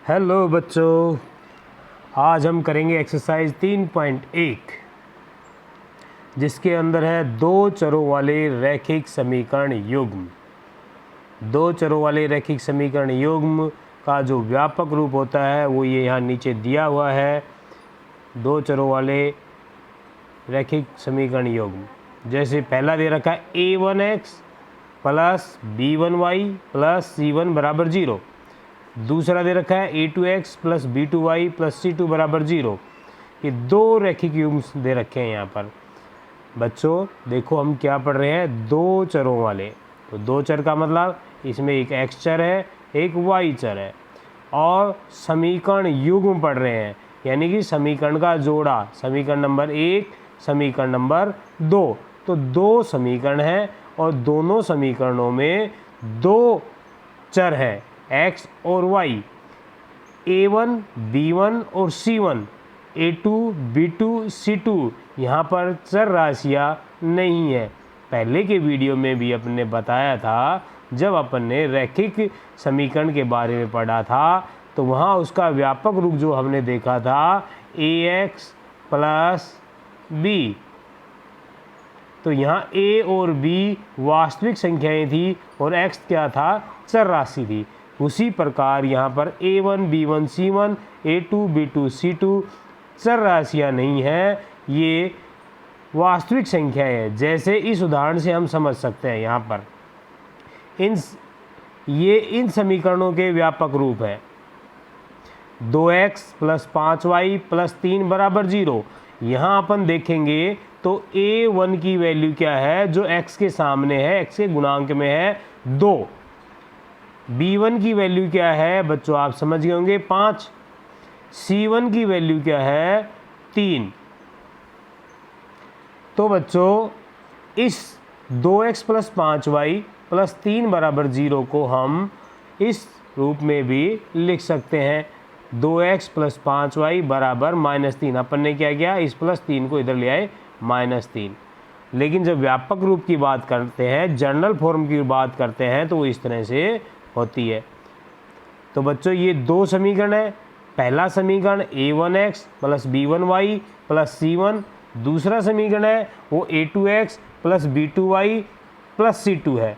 Hello बच्चों, आज हम करेंगे एक्सरसाइज 3.1 जिसके अंदर है दो चरों वाले रैखिक समीकरण युग्म। दो चरों वाले रैखिक समीकरण युग्म का जो व्यापक रूप होता है वो ये यहाँ नीचे दिया हुआ है। दो चरों वाले रैखिक समीकरण युग्म, जैसे पहला दे रखा है a1x plus b1y plus c1 बराबर 0। दूसरा दे रखा है a2x plus b2y plus c2 बराबर 0। ये दो रैखिक युग्म दे रखे हैं यहाँ पर। बच्चों देखो हम क्या पढ़ रहे हैं, दो चरों वाले। तो दो चर का मतलब इसमें एक x चर है एक y चर है, और समीकरण युग्म पढ़ रहे हैं, यानी कि समीकरण का जोड़ा, समीकरण नंबर 1 समीकरण नंबर 2। तो दो समीकरण हैं और दोनों समीकरणों में दो चर हैं x और y, a1 b1 और c1, a2 b2 c2। यहाँ पर चर राशियाँ नहीं है। पहले के वीडियो में भी अपने बताया था, जब अपन ने रैखिक समीकरण के बारे में पढ़ा था तो वहाँ उसका व्यापक रूप जो हमने देखा था ax प्लस b। तो यहाँ a और b वास्तविक संख्याएं थी और x क्या था, चर राशि थी। उसी प्रकार यहाँ पर a1 b1 c1 a2 b2 c2 चर राशियाँ नहीं हैं, ये वास्तविक संख्याएं हैं। जैसे इस उदाहरण से हम समझ सकते हैं, यहाँ पर इन समीकरणों के व्यापक रूप है 2x प्लस 5y प्लस 3 बराबर 0। यहाँ अपन देखेंगे तो a1 की वैल्यू क्या है, जो x के सामने है, x के गुणांक में है 2। b1 की वैल्यू क्या है बच्चों, आप समझ गए होंगे 5। c1 की वैल्यू क्या है 3। तो बच्चों इस 2x प्लस 5y प्लस 3 बराबर 0 को हम इस रूप में भी लिख सकते हैं, 2x प्लस 5y बराबर -3। अपन ने क्या किया, इस प्लस 3 को इधर ले आए -3। लेकिन जब व्यापक रूप की बात करते हैं, जनरल फॉर्म की बात करते हैं, तो वो इस तरह से होती है। तो बच्चों ये दो समीकरण है। पहला समीकरण a1x plus b1y plus c1, दूसरा समीकरण है वो a2x plus b2y plus c2 है।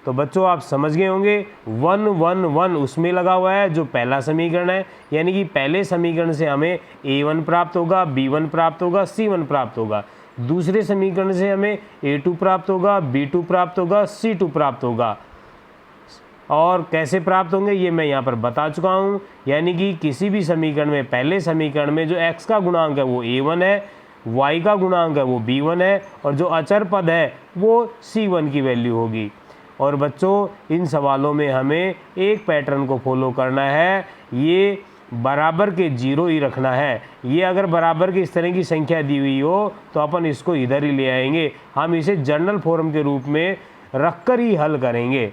तो बच्चों आप समझ गए होंगे 1 1 1 उसमें लगा हुआ है जो पहला समीकरण है, यानी कि पहले समीकरण से हमें a1 प्राप्त होगा, b1 प्राप्त होगा, c1 प्राप्त होगा। दूसरे समीकरण से हमें a2 प्राप्त होगा, b2 प्राप्त होगा, c2 प्राप्त होगा। और कैसे प्राप्त होंगे ये मैं यहाँ पर बता चुका हूँ, यानी कि किसी भी समीकरण में पहले समीकरण में जो x का गुणांक है वो a1 है, y का गुणांक है वो b1 है, और जो अचर पद है वो c1 की वैल्यू होगी। और बच्चों इन सवालों में हमें एक पैटर्न को फॉलो करना है, ये बराबर के 0 ही रखना है। ये अगर बराबर की इस तरह की संख्या दी हुई हो तो अपन इसको इधर ही ले आएंगे, हम इसे जनरल फॉर्म के रूप में रखकर ही हल करेंगे।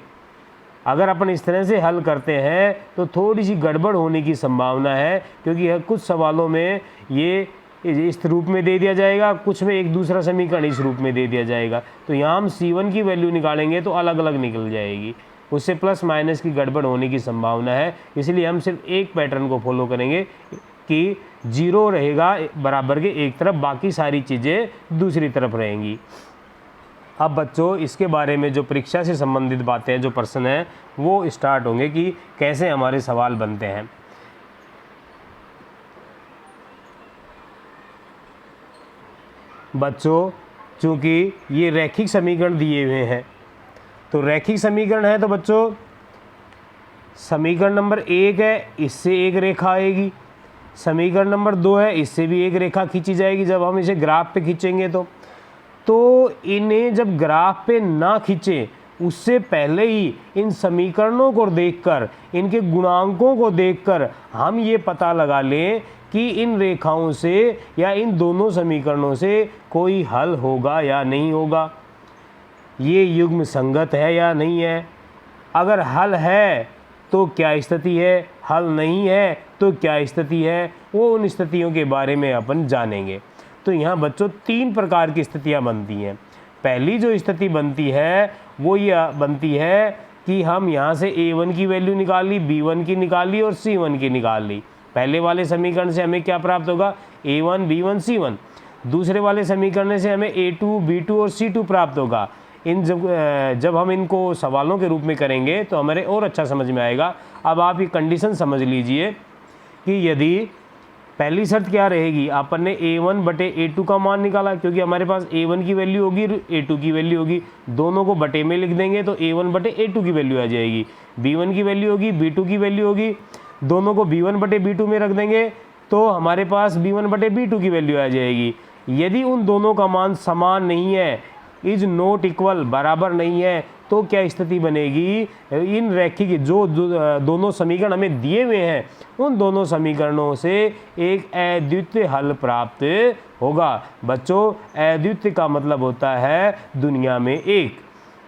अगर अपन इस तरह से हल करते हैं तो थोड़ी सी गड़बड़ होने की संभावना है, क्योंकि कुछ सवालों में ये इस रूप में दे दिया जाएगा, कुछ में एक दूसरा समीकरण इस रूप में दे दिया जाएगा। तो यहाँ हम c1 की वैल्यू निकालेंगे तो अलग अलग निकल जाएगी, उससे प्लस माइनस की गड़बड़ होने की संभावना है। इसलिए हम सिर्फ एक पैटर्न को फॉलो करेंगे कि 0 रहेगा बराबर के एक तरफ, बाकी सारी चीज़ें दूसरी तरफ रहेंगी। अब बच्चों इसके बारे में जो परीक्षा से संबंधित बातें हैं, जो प्रश्न हैं, वो स्टार्ट होंगे कि कैसे हमारे सवाल बनते हैं। बच्चों चूँकि ये रैखिक समीकरण दिए हुए हैं, तो रैखिक समीकरण है तो बच्चों समीकरण नंबर 1 है, इससे एक रेखा आएगी। समीकरण नंबर 2 है, इससे भी एक रेखा खींची जाएगी। जब हम इसे ग्राफ पे खींचेंगे तो इन्हें जब ग्राफ पे ना खींचें उससे पहले ही इन समीकरणों को देखकर, इनके गुणांकों को देखकर हम ये पता लगा लें कि इन रेखाओं से या इन दोनों समीकरणों से कोई हल होगा या नहीं होगा, ये युग्म संगत है या नहीं है। अगर हल है तो क्या स्थिति है, हल नहीं है तो क्या स्थिति है, वो उन स्थितियों के बारे में अपन जानेंगे। तो यहाँ बच्चों 3 प्रकार की स्थितियाँ बनती हैं। पहली जो स्थिति बनती है वो ये बनती है कि हम यहाँ से a1 की वैल्यू निकाल ली, b1 की निकाल ली और c1 की निकाल ली। पहले वाले समीकरण से हमें क्या प्राप्त होगा, a1 b1 c1। दूसरे वाले समीकरण से हमें a2 b2 और c2 प्राप्त होगा। इन जब हम इनको सवालों के रूप में करेंगे तो हमारे और अच्छा समझ में आएगा। अब आप ये कंडीशन समझ लीजिए कि यदि पहली शर्त क्या रहेगी, अपन ने a1 बटे a2 का मान निकाला, क्योंकि हमारे पास a1 की वैल्यू होगी a2 की वैल्यू होगी, दोनों को बटे में लिख देंगे तो a1 बटे a2 की वैल्यू आ जाएगी। b1 की वैल्यू होगी b2 की वैल्यू होगी, दोनों को b1 बटे b2 में रख देंगे तो हमारे पास b1 बटे b2 की वैल्यू आ जाएगी। यदि उन दोनों का मान समान नहीं है, इज नॉट इक्वल, बराबर नहीं है, तो क्या स्थिति बनेगी, इन रैखिक जो दोनों समीकरण हमें दिए हुए हैं उन दोनों समीकरणों से एक अद्वितीय हल प्राप्त होगा। बच्चों, अद्वितीय का मतलब होता है दुनिया में एक,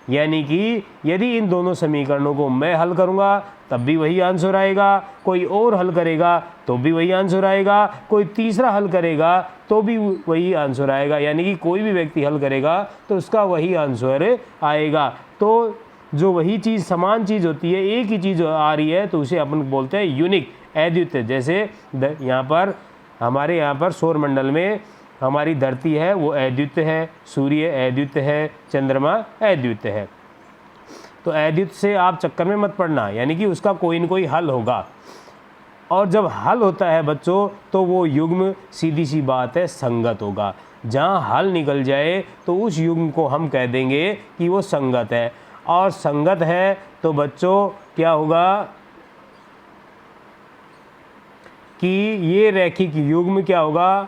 यानी कि यदि इन दोनों समीकरणों को मैं हल करूंगा तब भी वही आंसर आएगा, कोई और हल करेगा तो भी वही आंसर आएगा, कोई तीसरा हल करेगा तो भी वही आंसर आएगा, यानी कि कोई भी व्यक्ति हल करेगा तो उसका वही आंसर आएगा। तो जो वही चीज़, समान चीज़ होती है, एक ही चीज़ आ रही है, तो उसे अपन बोलते हैं यूनिक, अद्वितीय। जैसे यहाँ पर हमारे यहाँ पर सौरमंडल में हमारी धरती है वो अद्वितीय है, सूर्य अद्वितीय है, चंद्रमा अद्वितीय है। तो अद्वितीय से आप चक्कर में मत पड़ना, यानी कि उसका कोई न कोई हल होगा। और जब हल होता है बच्चों तो वो युग्म सीधी सी बात है संगत होगा। जहाँ हल निकल जाए तो उस युग्म को हम कह देंगे कि वो संगत है। और संगत है तो बच्चों क्या होगा कि ये रैखिक युग्म क्या होगा,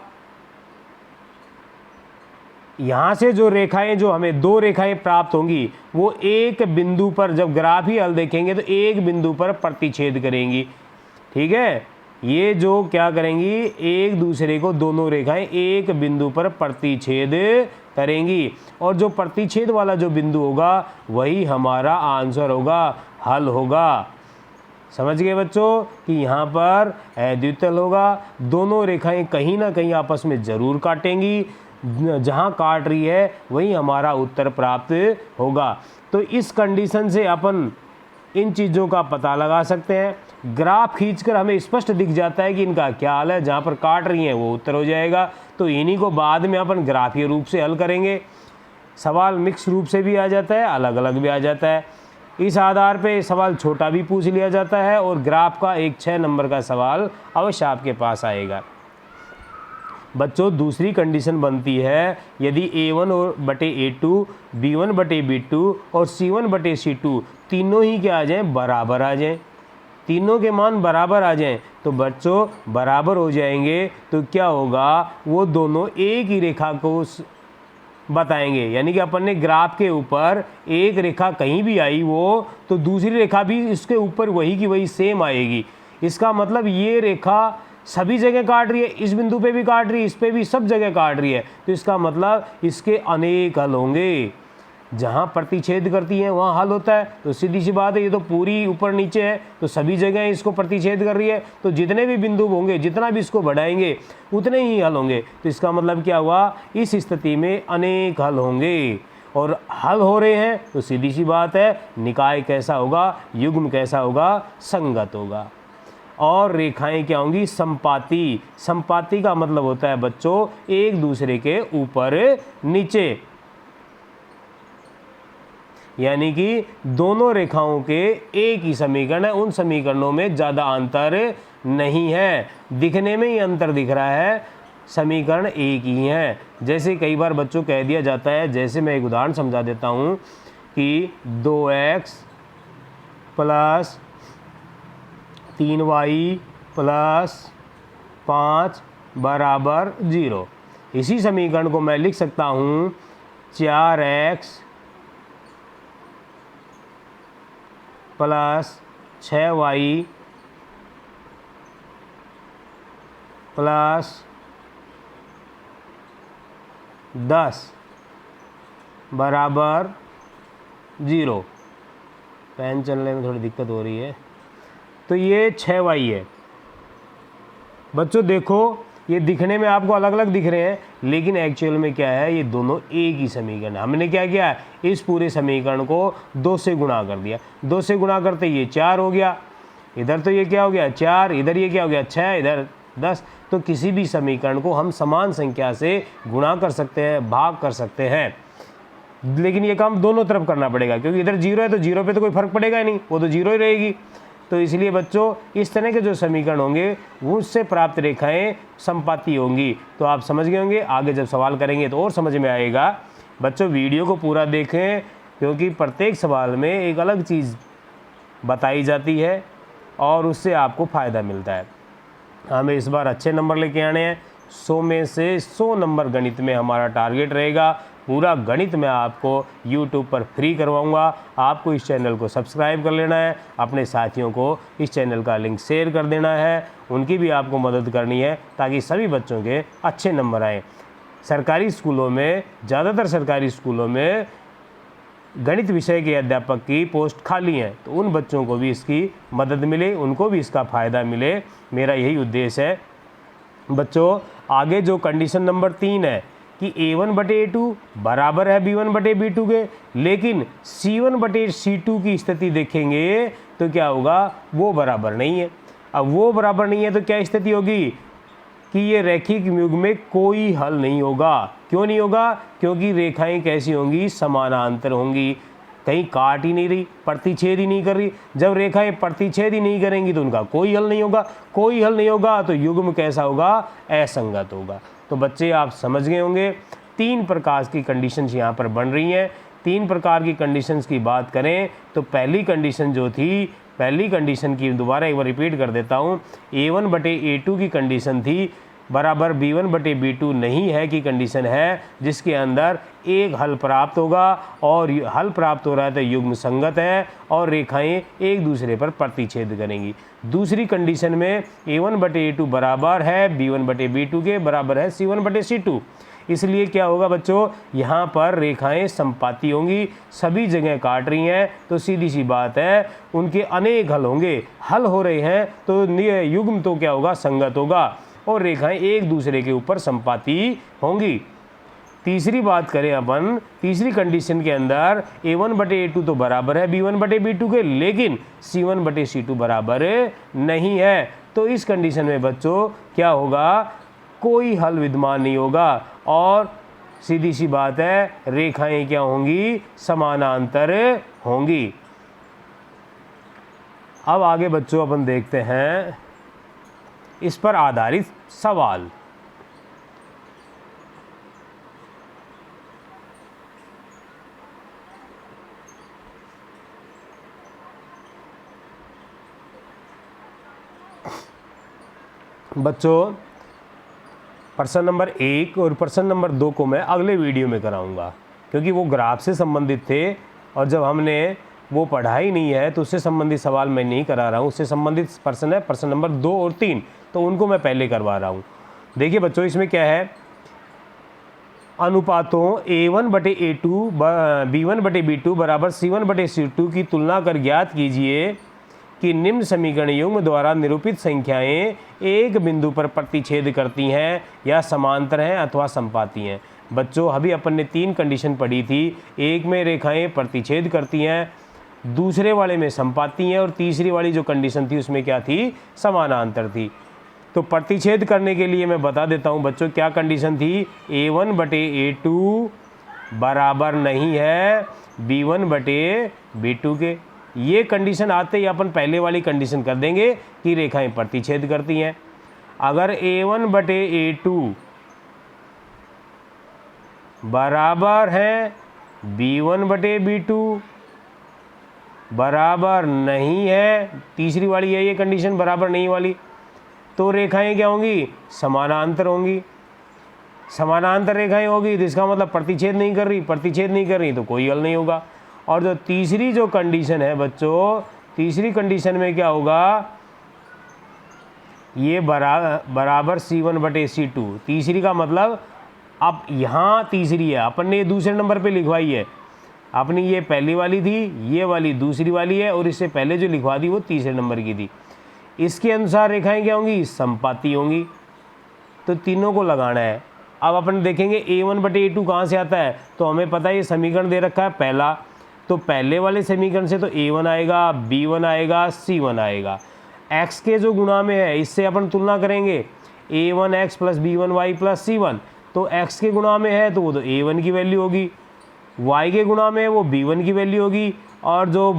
यहाँ से जो रेखाएं, जो हमें दो रेखाएं प्राप्त होंगी वो एक बिंदु पर, जब ग्राफ ही हल देखेंगे तो एक बिंदु पर प्रतिच्छेद करेंगी। ठीक है, ये जो क्या करेंगी, एक दूसरे को, दोनों रेखाएं एक बिंदु पर प्रतिच्छेद करेंगी, और जो प्रतिच्छेद वाला जो बिंदु होगा वही हमारा आंसर होगा, हल होगा। समझ गए बच्चों कि यहाँ पर अद्वितीय होगा, दोनों रेखाएं कहीं ना कहीं आपस में ज़रूर काटेंगी, जहाँ काट रही है वही हमारा उत्तर प्राप्त होगा। तो इस कंडीशन से अपन इन चीज़ों का पता लगा सकते हैं। ग्राफ खींचकर हमें स्पष्ट दिख जाता है कि इनका क्या हाल है, जहाँ पर काट रही हैं वो उत्तर हो जाएगा। तो इन्हीं को बाद में अपन ग्राफीय रूप से हल करेंगे। सवाल मिक्स रूप से भी आ जाता है, अलग अलग भी आ जाता है। इस आधार पे सवाल छोटा भी पूछ लिया जाता है और ग्राफ का एक 6 नंबर का सवाल अवश्य आपके पास आएगा। बच्चों, दूसरी कंडीशन बनती है यदि a1 और बटे a2, b1 बटे b2 और c1 बटे c2 तीनों ही क्या आ जाएं, बराबर आ जाएं, तीनों के मान बराबर आ जाएं। तो बच्चों बराबर हो जाएंगे तो क्या होगा, वो दोनों एक ही रेखा को बताएंगे, यानी कि अपन ने ग्राफ के ऊपर एक रेखा कहीं भी आई वो तो दूसरी रेखा भी इसके ऊपर वही की वही सेम आएगी। इसका मतलब ये रेखा सभी जगह काट रही है, इस बिंदु पे भी काट रही है, इस पे भी, सब जगह काट रही है। तो इसका मतलब इसके अनेक हल होंगे, जहाँ प्रतिच्छेद करती है वहाँ हल होता है। तो सीधी सी बात है, ये तो पूरी ऊपर नीचे है तो सभी जगह इसको प्रतिच्छेद कर रही है, तो जितने भी बिंदु होंगे, जितना भी इसको बढ़ाएंगे उतने ही हल होंगे। तो इसका मतलब क्या हुआ, इस स्थिति में अनेक हल होंगे, और हल हो रहे हैं तो सीधी सी बात है निकाय कैसा होगा, युग्म कैसा होगा, संगत होगा। और रेखाएं क्या होंगी, संपाती। संपाती का मतलब होता है बच्चों एक दूसरे के ऊपर नीचे, यानी कि दोनों रेखाओं के एक ही समीकरण है, उन समीकरणों में ज़्यादा अंतर नहीं है, दिखने में ही अंतर दिख रहा है, समीकरण एक ही है। जैसे कई बार बच्चों कह दिया जाता है, जैसे मैं एक उदाहरण समझा देता हूँ कि 2x प्लस 3y प्लस 5 बराबर 0। इसी समीकरण को मैं लिख सकता हूँ 4x प्लस 6y प्लस 10 बराबर 0। पेन चलने में थोड़ी दिक्कत हो रही है। तो ये 6y है। बच्चों देखो, ये दिखने में आपको अलग अलग दिख रहे हैं, लेकिन एक्चुअल में क्या है, ये दोनों एक ही समीकरण। हमने क्या किया, इस पूरे समीकरण को 2 से गुणा कर दिया। 2 से गुणा करते ये 4 हो गया, इधर तो ये क्या हो गया 4, इधर ये क्या हो गया 6, इधर 10। तो किसी भी समीकरण को हम समान संख्या से गुणा कर सकते हैं, भाग कर सकते हैं, लेकिन ये काम दोनों तरफ करना पड़ेगा, क्योंकि इधर 0 है तो 0 पे तो कोई फर्क पड़ेगा ही नहीं, वो तो 0 ही रहेगी। तो इसलिए बच्चों इस तरह के जो समीकरण होंगे वो उससे प्राप्त रेखाएं संपाती होंगी। तो आप समझ गए होंगे, आगे जब सवाल करेंगे तो और समझ में आएगा। बच्चों वीडियो को पूरा देखें, क्योंकि प्रत्येक सवाल में एक अलग चीज़ बताई जाती है और उससे आपको फ़ायदा मिलता है। हमें इस बार अच्छे नंबर लेके आने हैं, 100 में से 100 नंबर गणित में हमारा टारगेट रहेगा। पूरा गणित मैं आपको YouTube पर फ्री करवाऊंगा। आपको इस चैनल को सब्सक्राइब कर लेना है, अपने साथियों को इस चैनल का लिंक शेयर कर देना है, उनकी भी आपको मदद करनी है ताकि सभी बच्चों के अच्छे नंबर आएँ। सरकारी स्कूलों में, ज़्यादातर सरकारी स्कूलों में गणित विषय के अध्यापक की पोस्ट खाली हैं, तो उन बच्चों को भी इसकी मदद मिले, उनको भी इसका फ़ायदा मिले, मेरा यही उद्देश्य है। बच्चों आगे जो कंडीशन नंबर 3 है कि A1/A2 बराबर है B1/B2 के, लेकिन C1/C2 की स्थिति देखेंगे तो क्या होगा, वो बराबर नहीं है। अब वो बराबर नहीं है तो क्या स्थिति होगी कि ये रैखिक युग्म में कोई हल नहीं होगा। क्यों नहीं होगा, क्योंकि रेखाएं कैसी होंगी, समानांतर होंगी, कहीं काट ही नहीं रही, प्रतिच्छेद ही नहीं कर रही। जब रेखाएं प्रतिच्छेद ही नहीं करेंगी तो उनका कोई हल नहीं होगा, कोई हल नहीं होगा तो युग्म कैसा होगा, असंगत होगा। तो बच्चे आप समझ गए होंगे 3 प्रकार की कंडीशंस यहाँ पर बन रही हैं। 3 प्रकार की कंडीशंस की बात करें तो पहली कंडीशन जो थी, पहली कंडीशन की दोबारा एक बार रिपीट कर देता हूँ, A1/A2 की कंडीशन थी बराबर B1/B2 नहीं है की कंडीशन है, जिसके अंदर एक हल प्राप्त होगा और हल प्राप्त हो रहा है तो युग्म संगत है और रेखाएं एक दूसरे पर प्रतिच्छेद करेंगी। दूसरी कंडीशन में A1/A2 बराबर है B1/B2 के, बराबर है C1/C2। इसलिए क्या होगा बच्चों, यहाँ पर रेखाएं संपाती होंगी, सभी जगह काट रही हैं, तो सीधी सी बात है उनके अनेक हल होंगे। हल हो रहे हैं तो युग्म तो क्या होगा, संगत होगा और रेखाएं एक दूसरे के ऊपर संपाती होंगी। तीसरी बात करें अपन, तीसरी कंडीशन के अंदर A1/A2 तो बराबर है B1/B2 के, लेकिन C1/C2 बराबर नहीं है। तो इस कंडीशन में बच्चों क्या होगा, कोई हल विद्यमान नहीं होगा और सीधी सी बात है रेखाएं क्या होंगी, समानांतर होंगी। अब आगे बच्चों अपन देखते हैं इस पर आधारित सवाल। बच्चों प्रश्न नंबर 1 और प्रश्न नंबर 2 को मैं अगले वीडियो में कराऊंगा, क्योंकि वो ग्राफ से संबंधित थे और जब हमने वो पढ़ाई नहीं है तो उससे संबंधित सवाल मैं नहीं करा रहा हूँ। उससे संबंधित प्रश्न है प्रश्न नंबर 2 और 3, तो उनको मैं पहले करवा रहा हूँ। देखिए बच्चों इसमें क्या है, अनुपातों A1/A2 B1/B2 बराबर C1/C2 की तुलना कर ज्ञात कीजिए कि निम्न समीकरण युग्म द्वारा निरूपित संख्याएं एक बिंदु पर प्रतिच्छेद करती हैं या समांतर हैं अथवा संपाती हैं। बच्चों अभी अपन ने 3 कंडीशन पढ़ी थी, एक में रेखाएं प्रतिच्छेद करती हैं, दूसरे वाले में संपाती हैं और तीसरी वाली जो कंडीशन थी उसमें क्या थी, समानांतर थी। तो प्रतिच्छेद करने के लिए मैं बता देता हूं बच्चों क्या कंडीशन थी, A1/A2 बराबर नहीं है B1/B2 के। ये कंडीशन आते ही अपन पहले वाली कंडीशन कर देंगे कि रेखाएं प्रतिच्छेद करती हैं। अगर A1/A2 बराबर है B1/B2 बराबर नहीं है, तीसरी वाली है ये कंडीशन बराबर नहीं वाली, तो रेखाएं क्या होंगी, समानांतर होंगी। समानांतर रेखाएं होगी तो इसका मतलब प्रतिच्छेद नहीं कर रही, प्रतिच्छेद नहीं कर रही तो कोई हल नहीं होगा। और जो तीसरी जो कंडीशन है बच्चों, तीसरी कंडीशन में क्या होगा, ये बराबर C1/C2। तीसरी का मतलब अब यहाँ तीसरी है, अपन ने ये दूसरे नंबर पे लिखवाई है, अपनी ये पहली वाली थी, ये वाली दूसरी वाली है और इससे पहले जो लिखवा दी वो तीसरे नंबर की थी। इसके अनुसार रेखाएं क्या होंगी, संपाती होंगी। तो तीनों को लगाना है। अब अपन देखेंगे a1 बटे a2 कहाँ से आता है, तो हमें पता है ये समीकरण दे रखा है पहला, तो पहले वाले समीकरण से तो a1 आएगा, b1 आएगा, c1 आएगा। x के जो गुणा में है इससे अपन तुलना करेंगे, a1x plus b1y plus c1, तो x के गुणा में है तो वो तो a1 की वैल्यू होगी, y के गुणा में वो b1 की वैल्यू होगी, और जो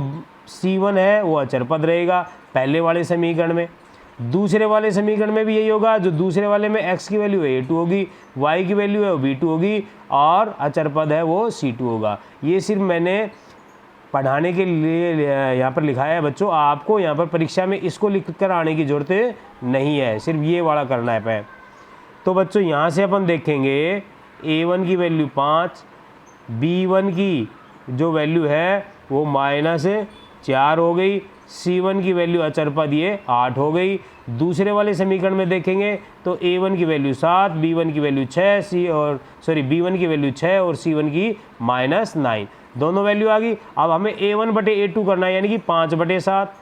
c1 है वो अचर पद रहेगा पहले वाले समीकरण में। दूसरे वाले समीकरण में भी यही होगा, जो दूसरे वाले में x की वैल्यू है a2 होगी, y की वैल्यू है वो b2 होगी, और अचर पद है वो c2 होगा। ये सिर्फ मैंने पढ़ाने के लिए यहाँ पर लिखा है बच्चों, आपको यहाँ पर परीक्षा में इसको लिख कर आने की ज़रूरत नहीं है, सिर्फ ये वाला करना है। तो बच्चों यहाँ से अपन देखेंगे a1 की वैल्यू 5, b1 की जो वैल्यू है वो -4 हो गई, c1 की वैल्यू अचर पद ये 8 हो गई। दूसरे वाले समीकरण में देखेंगे तो a1 की वैल्यू 7, b1 की वैल्यू 6, b1 की वैल्यू 6 और c1 की -9, दोनों वैल्यू आ गई। अब हमें a1 बटे a2 करना है यानी कि 5 बटे 7,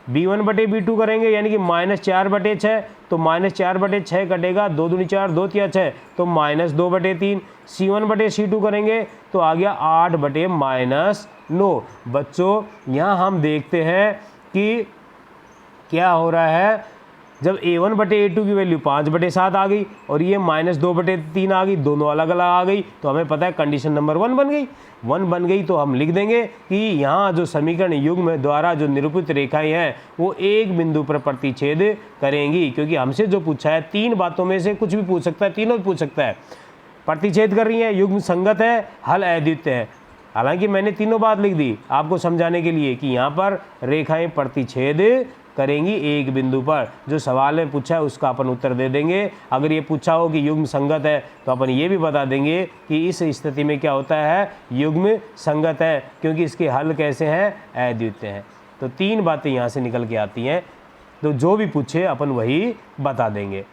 b1 बटे b2 करेंगे यानी कि -4 बटे 6, तो -4 बटे 6 कटेगा, 2 दूनी 4, 2 तिया 6, तो -2 बटे 3। c1 बटे c2 करेंगे तो आ गया 8 बटे -9। बच्चों यहाँ हम देखते हैं कि क्या हो रहा है, जब a1 बटे a2 की वैल्यू 5 बटे 7 आ गई और ये -2 बटे 3 आ गई, दोनों अलग अलग आ गई, तो हमें पता है कंडीशन नंबर 1 बन गई। 1 बन गई तो हम लिख देंगे कि यहाँ जो समीकरण युग्म द्वारा जो निरूपित रेखाएं हैं वो एक बिंदु पर प्रतिच्छेद करेंगी, क्योंकि हमसे जो पूछा है 3 बातों में से कुछ भी पूछ सकता है, तीनों भी पूछ सकता है। प्रतिच्छेद कर रही है, युग्म संगत है, हल अद्वितीय है। हालांकि मैंने तीनों बात लिख दी आपको समझाने के लिए कि यहाँ पर रेखाएं प्रतिच्छेद करेंगी एक बिंदु पर। जो सवाल में पूछा है उसका अपन उत्तर दे देंगे। अगर ये पूछा हो कि युग्म संगत है तो अपन ये भी बता देंगे कि इस स्थिति में क्या होता है, युग्म संगत है, क्योंकि इसके हल कैसे हैं, अद्वितीय हैं। तो 3 बातें यहाँ से निकल के आती हैं, तो जो भी पूछे अपन वही बता देंगे।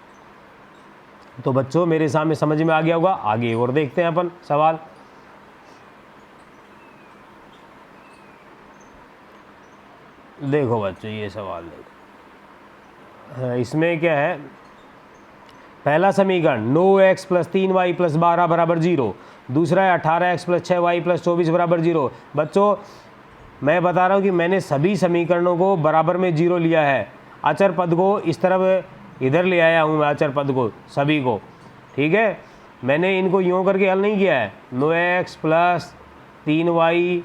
तो बच्चों मेरे सामने समझ में आ गया होगा, आगे और देखते हैं अपन सवाल। देखो बच्चों ये सवाल देखो, इसमें क्या है, पहला समीकरण 9x प्लस 3y प्लस 12 बराबर 0, दूसरा है 18x प्लस 6y प्लस 24 बराबर 0। बच्चों मैं बता रहा हूँ कि मैंने सभी समीकरणों को बराबर में 0 लिया है, अचर पद को इस तरफ इधर ले आया हूँ मैं, अचर पद को सभी को, ठीक है। मैंने इनको यूँ करके हल नहीं किया है, 9x प्लस 3y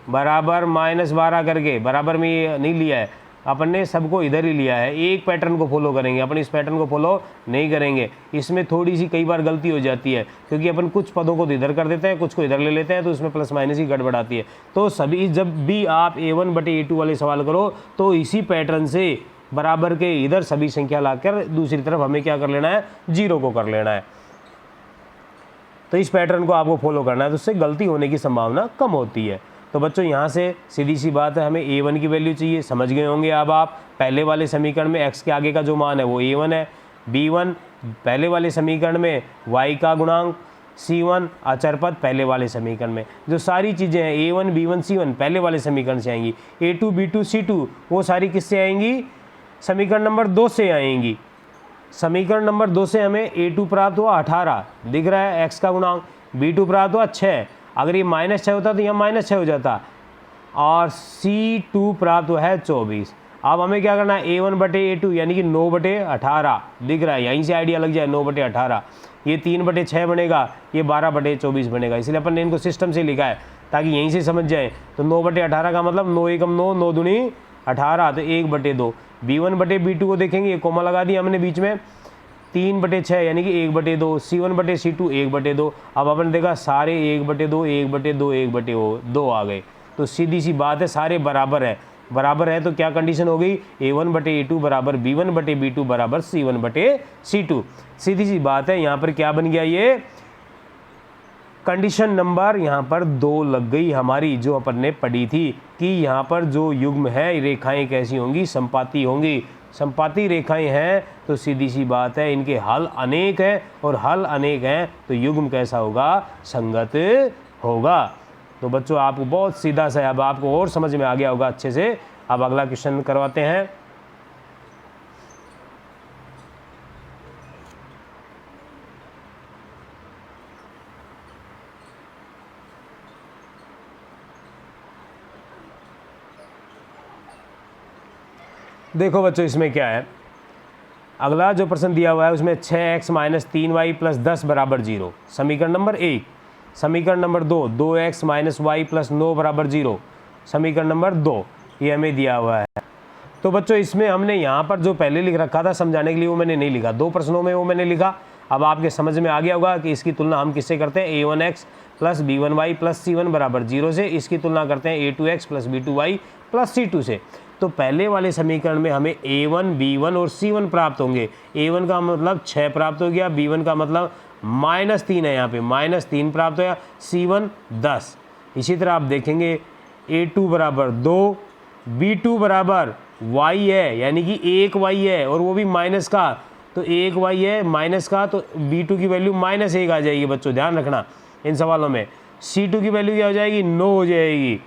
बराबर -12 करके बराबर में नहीं लिया है, अपन ने सबको इधर ही लिया है। एक पैटर्न को फॉलो करेंगे अपन, इस पैटर्न को फॉलो नहीं करेंगे। इसमें थोड़ी सी कई बार गलती हो जाती है, क्योंकि अपन कुछ पदों को इधर कर देते हैं, कुछ को इधर ले लेते हैं, तो इसमें प्लस माइनस की गड़बड़ आती है। तो सभी जब भी आप a1 बटे a2 वाले सवाल करो तो इसी पैटर्न से बराबर के इधर सभी संख्या लाकर दूसरी तरफ हमें क्या कर लेना है, 0 को कर लेना है। तो इस पैटर्न को आपको फॉलो करना है, तो उससे गलती होने की संभावना कम होती है। तो बच्चों यहाँ से सीधी सी बात है, हमें a1 की वैल्यू चाहिए, समझ गए होंगे अब आप। पहले वाले समीकरण में x के आगे का जो मान है वो a1 है, b1 पहले वाले समीकरण में, y का गुणांक c1 अचर पद पहले वाले समीकरण में। जो सारी चीज़ें हैं a1 b1 c1 पहले वाले समीकरण से आएंगी, a2 b2 c2 वो सारी किससे आएंगी, समीकरण नंबर 2 से आएंगी। समीकरण नंबर 2 से हमें a2 प्राप्त हुआ 18 दिख रहा है x का गुणांक, b2 प्राप्त हुआ 6, अगर ये -6 होता तो यहाँ -6 हो जाता, और c2 प्राप्त हुआ है 24। अब हमें क्या करना है, a1 बटे a2 यानी कि 9 बटे 18 दिख रहा है, यहीं से आइडिया लग जाए, 9 बटे 18, ये 3 बटे 6 बनेगा, ये 12 बटे 24 बनेगा। इसलिए अपन ने इनको सिस्टम से लिखा है ताकि यहीं से समझ जाए। तो 9 बटे 18 का मतलब 9 एकम 9, 9 दूनी 18, तो 1 बटे 2। b1 बटे b2 को देखेंगे, ये कोमा लगा दिया हमने बीच में, 3 बटे 6 यानी कि 1 बटे 2, c1 बटे c2 1 बटे 2। अब अपन देखा सारे 1 बटे 2, 1 बटे 2, 1 बटे 2 आ गए। तो सीधी सी बात है, सारे बराबर है, बराबर है तो क्या कंडीशन हो गई, a1 बटे a2 बराबर b1 बटे b2 बराबर c1 बटे c2। सीधी सी बात है, यहाँ पर क्या बन गया, ये कंडीशन नंबर यहाँ पर 2 लग गई हमारी, जो अपन ने पढ़ी थी कि यहाँ पर जो युग्म है रेखाएं कैसी होंगी, संपाती होंगी। संपाती रेखाएं हैं तो सीधी सी बात है इनके हल अनेक हैं, और हल अनेक हैं तो युग्म कैसा होगा, संगत होगा। तो बच्चों आपको बहुत सीधा सा, अब आपको और समझ में आ गया होगा अच्छे से। अब अगला क्वेश्चन करवाते हैं। देखो बच्चों इसमें क्या है, अगला जो प्रश्न दिया हुआ है उसमें 6x माइनस 3y प्लस 10 बराबर 0, समीकरण नंबर 1। समीकरण number 2, 2x minus Y plus 9 बराबर 0, समीकरण नंबर 2, ये हमें दिया हुआ है। तो बच्चों इसमें हमने यहाँ पर जो पहले लिख रखा था समझाने के लिए वो मैंने नहीं लिखा, 2 प्रश्नों में वो मैंने लिखा। अब आपके समझ में आ गया होगा कि इसकी तुलना हम किससे करते हैं, a1x plus b1y plus c1 बराबर 0 से। इसकी तुलना करते हैं a2x plus b2y plus c2 से। तो पहले वाले समीकरण में हमें a1, b1 और c1 प्राप्त होंगे। a1 का मतलब 6 प्राप्त हो गया, b1 का मतलब -3 है, यहाँ पे -3 प्राप्त होया, c1 10। इसी तरह आप देखेंगे a2 बराबर 2, b2 बराबर y है, यानी कि 1 y है और वो भी माइनस का, तो 1 y है माइनस का, तो b2 की वैल्यू -1 आ जाएगी। बच्चों ध्यान रखना इन सवालों में, c2 की वैल्यू क्या हो जाएगी, 9 हो जाएगी।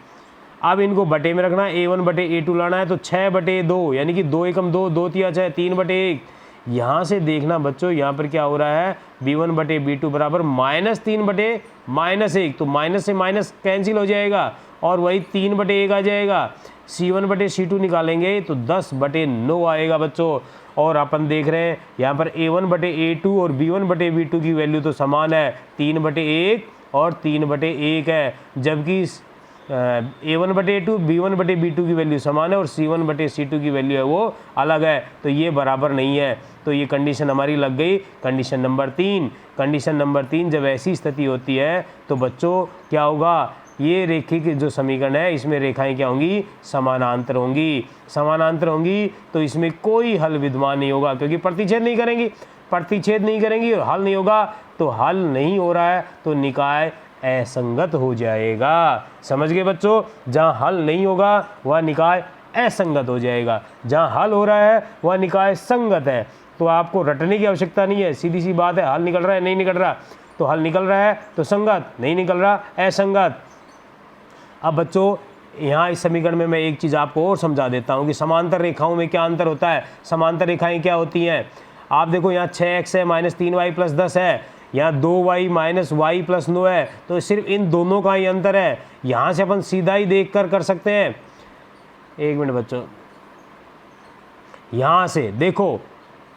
अब इनको बटे में रखना, a1 बटे a2 लाना है, तो 6 बटे 2 यानी कि 2 एकम 2, 2 तिया 6, 3 बटे 1। यहाँ से देखना बच्चों यहाँ पर क्या हो रहा है, b1 बटे b2 बराबर -3 बटे -1, तो माइनस से माइनस कैंसिल हो जाएगा और वही 3 बटे 1 आ जाएगा। c1 बटे c2 निकालेंगे तो 10 बटे 9 आएगा बच्चों। और अपन देख रहे हैं यहाँ पर a1 बटे a2 और b1 बटे b2 की वैल्यू तो समान है, 3 बटे 1 और 3 बटे 1 है, जबकि a1 बटे a2 b1 बटे b2 की वैल्यू समान है और c1 बटे c2 की वैल्यू है वो अलग है, तो ये बराबर नहीं है। तो ये कंडीशन हमारी लग गई, कंडीशन नंबर 3। कंडीशन नंबर 3, जब ऐसी स्थिति होती है तो बच्चों क्या होगा, ये रेखिक जो समीकरण है इसमें रेखाएं क्या होंगी, समानांतर होंगी। समानांतर होंगी तो इसमें कोई हल विद्यमान नहीं होगा, क्योंकि प्रतिच्छेद नहीं करेंगी, प्रतिच्छेद नहीं करेंगी और हल नहीं होगा, तो हल नहीं हो रहा है तो निकाय असंगत हो जाएगा। समझ गए बच्चों, जहाँ हल नहीं होगा वह निकाय असंगत हो जाएगा, जहाँ हल हो रहा है वह निकाय संगत है। तो आपको रटने की आवश्यकता नहीं है, सीधी सी बात है, हल निकल रहा है नहीं निकल रहा, तो हल निकल रहा है तो संगत, नहीं निकल रहा असंगत। अब बच्चों यहाँ इस समीकरण में मैं एक चीज़ आपको और समझा देता हूँ कि समांतर रेखाओं में क्या अंतर होता है। समांतर रेखाएं क्या होती हैं, आप देखो यहाँ 6x है माइनस 3y प्लस 10 है, यहाँ 2y माइनस वाई प्लस 9 है, तो सिर्फ इन दोनों का ही अंतर है। यहाँ से अपन सीधा ही देख कर सकते हैं। एक मिनट बच्चों, यहाँ से देखो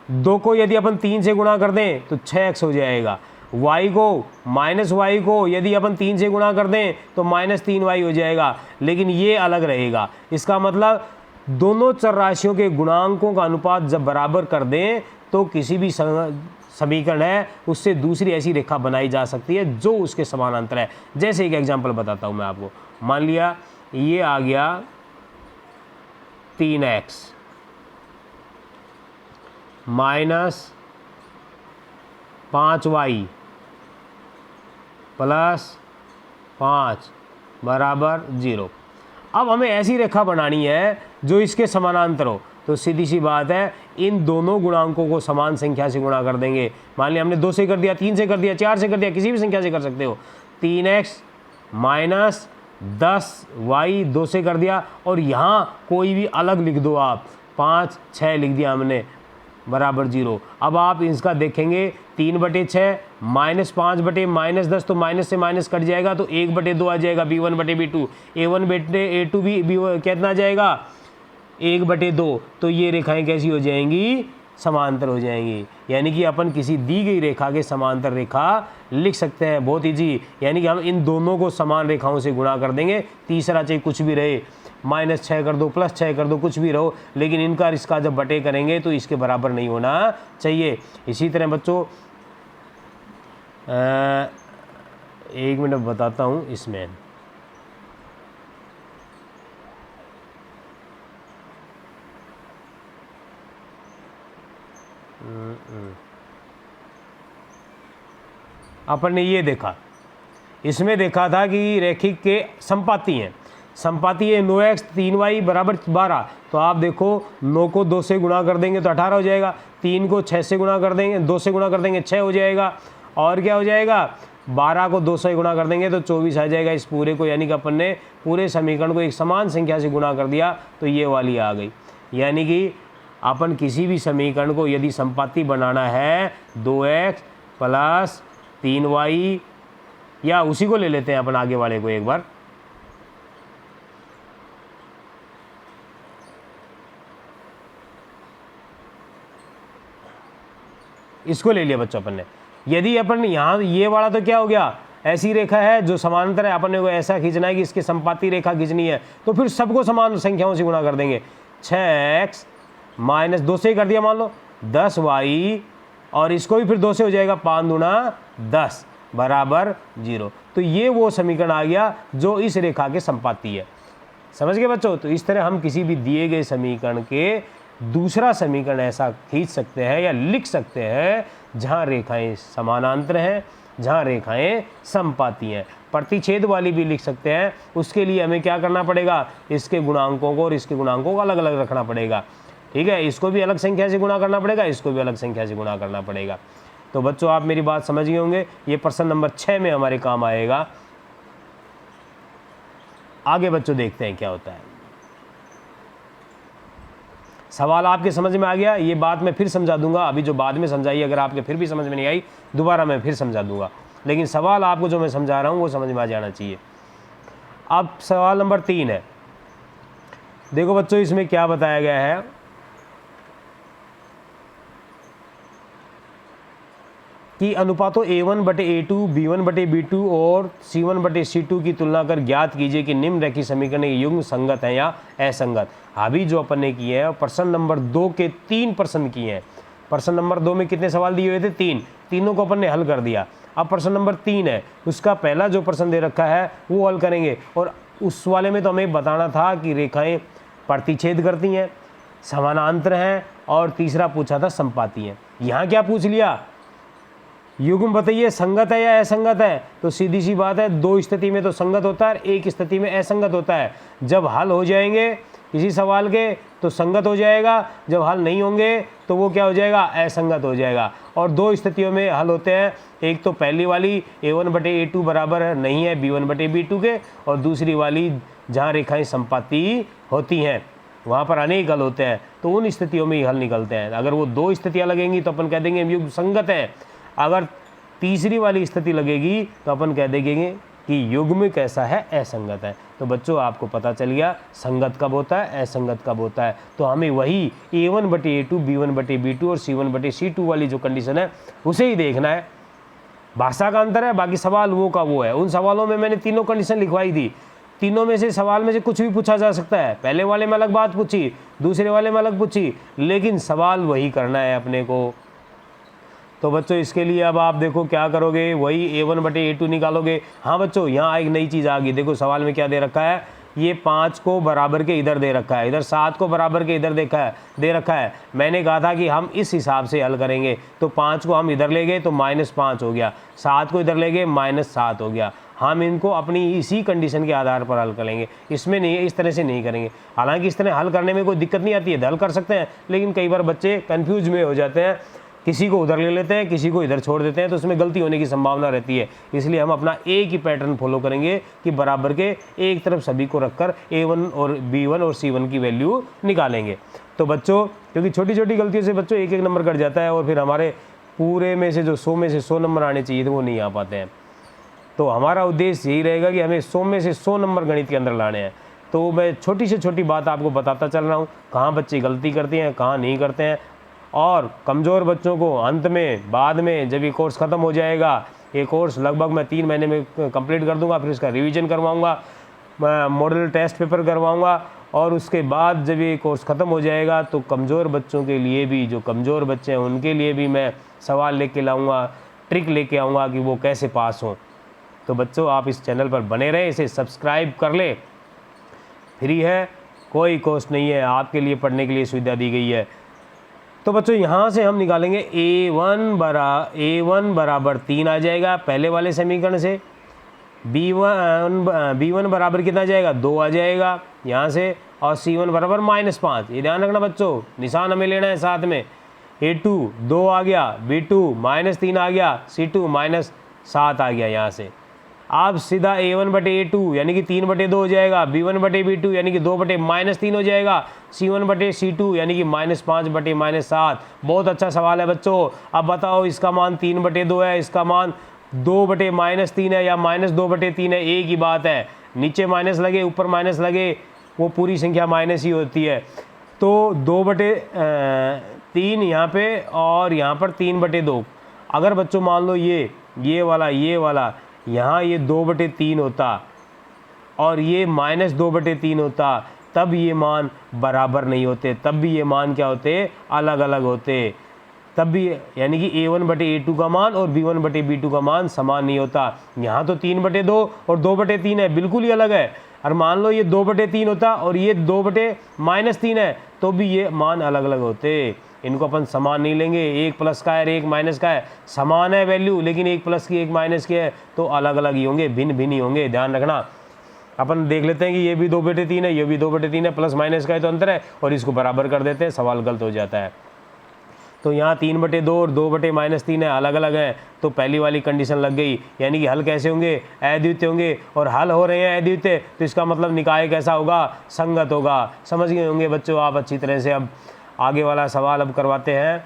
2 को यदि अपन 3 से गुणा कर दें तो 6x हो जाएगा, y को माइनस वाई को यदि अपन 3 से गुणा कर दें तो -3y हो जाएगा, लेकिन ये अलग रहेगा। इसका मतलब दोनों चर राशियों के गुणांकों का अनुपात जब बराबर कर दें तो किसी भी समीकरण है उससे दूसरी ऐसी रेखा बनाई जा सकती है जो उसके समानांतर है। जैसे एक एग्जांपल बताता हूँ मैं आपको, मान लिया ये आ गया 3x माइनस 5y प्लस 5 बराबर 0। अब हमें ऐसी रेखा बनानी है जो इसके समानांतर हो, तो सीधी सी बात है इन दोनों गुणांकों को समान संख्या से गुणा कर देंगे। मान लिया हमने 2 से कर दिया, 3 से कर दिया, 4 से कर दिया, किसी भी संख्या से कर सकते हो। 3x माइनस 10y 2 से कर दिया, और यहाँ कोई भी अलग लिख दो आप, 5 6 लिख दिया हमने बराबर 0। अब आप इसका देखेंगे 3 बटे 6 माइनस 5 बटे -10, तो माइनस से माइनस कट जाएगा तो 1 बटे 2 आ जाएगा, b1 बटे b2, a1 बटे a2 भी कितना आ जाएगा 1 बटे 2। तो ये रेखाएं कैसी हो जाएंगी, समांतर हो जाएंगी। यानी कि अपन किसी दी गई रेखा के समांतर रेखा लिख सकते हैं, बहुत ईजी। यानी कि हम इन दोनों को समान रेखाओं से गुणा कर देंगे, तीसरा चाहे कुछ भी रहे, -6 कर दो, +6 कर दो, कुछ भी रहो, लेकिन इनका इसका जब बटे करेंगे तो इसके बराबर नहीं होना चाहिए। इसी तरह बच्चों एक मिनट बताता हूँ इसमें, अपन ने ये देखा, इसमें देखा था कि रैखिक के संपाती हैं, संपाती है 9x 3y बराबर 12। तो आप देखो 9 को 2 से गुणा कर देंगे तो 18 हो जाएगा, 3 को 6 से गुणा कर देंगे, 2 से गुणा कर देंगे 6 हो जाएगा, और क्या हो जाएगा 12 को 2 से गुणा कर देंगे तो 24 आ जाएगा इस पूरे को। यानी कि अपन ने पूरे समीकरण को एक समान संख्या से गुणा कर दिया तो ये वाली आ गई। यानी कि अपन किसी भी समीकरण को यदि संपाती बनाना है 2x प्लस 3y, या उसी को ले लेते हैं अपन आगे वाले को एक बार, इसको ले लिया बच्चों अपन ने। यदि अपन यहाँ ये वाला तो क्या हो गया, ऐसी रेखा है जो समानांतर है, अपन को ऐसा खींचना है कि इसके संपाती रेखा खींचनी है, तो फिर सबको समान संख्याओं से गुणा कर देंगे। 6x माइनस 2 से ही कर दिया मान लो 10y, और इसको भी फिर 2 से हो जाएगा 5 दूना 10 बराबर 0। तो ये वो समीकरण आ गया जो इस रेखा के संपाती है। समझ गए बच्चों। तो इस तरह हम किसी भी दिए गए समीकरण के दूसरा समीकरण ऐसा खींच सकते हैं या लिख सकते हैं जहाँ रेखाएं समानांतर हैं, जहाँ रेखाएं संपाती हैं। प्रतिच्छेद वाली भी लिख सकते हैं। उसके लिए हमें क्या करना पड़ेगा, इसके गुणांकों को और इसके गुणांकों को अलग अलग रखना पड़ेगा। ठीक है, इसको भी अलग संख्या से गुणा करना पड़ेगा, इसको भी अलग संख्या से गुणा करना पड़ेगा। तो बच्चों आप मेरी बात समझ गए होंगे। ये प्रश्न नंबर 6 में हमारे काम आएगा। आगे बच्चों देखते हैं क्या होता है। सवाल आपके समझ में आ गया। ये बात मैं फिर समझा दूंगा, अभी जो बाद में समझाई अगर आपके फिर भी समझ में नहीं आई दोबारा मैं फिर समझा दूंगा, लेकिन सवाल आपको जो मैं समझा रहा हूँ वो समझ में आ जाना चाहिए। अब सवाल नंबर 3 है। देखो बच्चों इसमें क्या बताया गया है कि अनुपातों A1/A2, B1/B2 और C1/C2 की तुलना कर ज्ञात कीजिए कि निम्नलिखित समीकरण युग्म संगत है या असंगत। अभी जो अपन ने किए हैं प्रश्न नंबर 2 के 3 प्रश्न किए हैं। प्रश्न नंबर 2 में कितने सवाल दिए हुए थे, 3, तीनों को अपन ने हल कर दिया। अब प्रश्न नंबर 3 है, उसका पहला जो प्रश्न दे रखा है वो हल करेंगे। और उस वाले में तो हमें बताना था कि रेखाएं प्रतिच्छेद करती हैं, समानांतर हैं, और तीसरा पूछा था संपाती हैं। यहाँ क्या पूछ लिया, युग्म बताइए संगत है या असंगत है। तो सीधी सी बात है, 2 स्थिति में तो संगत होता है, 1 स्थिति में असंगत होता है। जब हल हो जाएंगे किसी सवाल के तो संगत हो जाएगा, जब हल नहीं होंगे तो वो क्या हो जाएगा, असंगत हो जाएगा। और 2 स्थितियों में हल होते हैं, एक तो पहली वाली A1/A2 बराबर नहीं है B1/B2 के, और दूसरी वाली जहाँ रेखाएं संपाती होती हैं वहाँ पर अनेक हल होते हैं, तो उन स्थितियों में ही हल निकलते हैं। अगर वो 2 स्थितियाँ लगेंगी तो अपन कह देंगे युग्म संगत है। अगर तीसरी वाली स्थिति लगेगी तो अपन कह देंगे कि युग्म कैसा है, असंगत है। तो बच्चों आपको पता चल गया संगत कब होता है, असंगत कब होता है। तो हमें वही A1/A2, B1/B2 और C1/C2 वाली जो कंडीशन है उसे ही देखना है। भाषा का अंतर है, बाकी सवाल वो का वो है। उन सवालों में मैंने तीनों कंडीशन लिखवाई थी, तीनों में से सवाल में से कुछ भी पूछा जा सकता है। पहले वाले में अलग बात पूछी, दूसरे वाले में अलग पूछी, लेकिन सवाल वही करना है अपने को। तो बच्चों इसके लिए अब आप देखो क्या करोगे, वही A1/A2 निकालोगे। हाँ बच्चों यहाँ एक नई चीज़ आ गई। देखो सवाल में क्या दे रखा है, ये 5 को बराबर के इधर दे रखा है, इधर 7 को बराबर के इधर दे रखा है। मैंने कहा था कि हम इस हिसाब से हल करेंगे। तो 5 को हम इधर ले गए तो -5 हो गया, 7 को इधर ले गए -7 हो गया। हम इनको अपनी इसी कंडीशन के आधार पर हल करेंगे, इसमें नहीं, इस तरह से नहीं करेंगे। हालांकि इस तरह हल करने में कोई दिक्कत नहीं आती है, हल कर सकते हैं, लेकिन कई बार बच्चे कन्फ्यूज में हो जाते हैं, किसी को उधर ले लेते हैं, किसी को इधर छोड़ देते हैं, तो उसमें गलती होने की संभावना रहती है। इसलिए हम अपना एक ही पैटर्न फॉलो करेंगे कि बराबर के एक तरफ सभी को रखकर A1 और B1 और C1 की वैल्यू निकालेंगे। तो बच्चों क्योंकि छोटी छोटी गलतियों से बच्चों एक नंबर कट जाता है, और फिर हमारे पूरे में से जो 100 में से 100 नंबर आने चाहिए थे वो नहीं आ पाते हैं। तो हमारा उद्देश्य यही रहेगा कि हमें 100 में से 100 नंबर गणित के अंदर लाने हैं। तो मैं छोटी से छोटी बात आपको बताता चल रहा हूँ, कहाँ बच्चे गलती करते हैं, कहाँ नहीं करते हैं। और कमज़ोर बच्चों को अंत में, बाद में जब ये कोर्स ख़त्म हो जाएगा, ये कोर्स लगभग मैं 3 महीने में कंप्लीट कर दूंगा, फिर इसका रिवीजन करवाऊंगा, मॉडल टेस्ट पेपर करवाऊंगा, और उसके बाद जब ये कोर्स ख़त्म हो जाएगा तो कमज़ोर बच्चों के लिए भी, जो कमज़ोर बच्चे हैं उनके लिए भी मैं सवाल लेके लाऊँगा, ट्रिक लेके आऊँगा कि वो कैसे पास हों। तो बच्चों आप इस चैनल पर बने रहें, इसे सब्सक्राइब कर लें, फ्री है, कोई कॉस्ट नहीं है, आपके लिए पढ़ने के लिए सुविधा दी गई है। तो बच्चों यहाँ से हम निकालेंगे A1 बराबर 3 आ जाएगा पहले वाले समीकरण से, B1 बराबर कितना आ जाएगा, 2 आ जाएगा यहाँ से, और C1 बराबर -5। ये ध्यान रखना बच्चों, निशान हमें लेना है साथ में। A2 2 आ गया, B2 -3 आ गया, C2 -7 आ गया यहाँ से। अब सीधा A1/A2 यानी कि 3/2 हो जाएगा, B1/B2 यानी कि 2/-3 हो जाएगा, C1/C2 यानी कि -5/-7। बहुत अच्छा सवाल है बच्चों। अब बताओ इसका मान 3/2 है, इसका मान 2/-3 है या -2/3 है, एक ही बात है। नीचे माइनस लगे ऊपर माइनस लगे वो पूरी संख्या माइनस ही होती है। तो 3 यहाँ पे और यहाँ पर 3/2। अगर बच्चों मान लो ये वाला यहाँ ये 2/3 होता और ये -2/3 होता, तब ये मान बराबर नहीं होते, तब भी ये मान क्या होते, अलग अलग होते। तब भी यानी कि A1/A2 का मान और B1/B2 का मान समान नहीं होता। यहाँ तो 3/2 और 2/3 है, बिल्कुल ही अलग है। और मान लो ये 2/3 होता और ये 2/-3 है, तो भी ये मान अलग अलग होते। इनको अपन समान नहीं लेंगे, एक प्लस का है और एक माइनस का है, समान है वैल्यू, लेकिन एक प्लस की एक माइनस की है तो अलग अलग ही होंगे, भिन्न भिन्न ही होंगे, ध्यान रखना। अपन देख लेते हैं कि ये भी 2/3 है, ये भी 2/3 है, प्लस माइनस का है तो अंतर है, और इसको बराबर कर देते हैं, सवाल गलत हो जाता है। तो यहाँ 3/2 और 2/-3 है, अलग अलग हैं, तो पहली वाली कंडीशन लग गई। यानी कि हल कैसे होंगे, अद्वितीय होंगे, और हल हो रहे हैं अद्वितीय, तो इसका मतलब निकाय कैसा होगा, संगत होगा। समझ गए होंगे बच्चों आप अच्छी तरह से। अब आगे वाला सवाल अब करवाते हैं।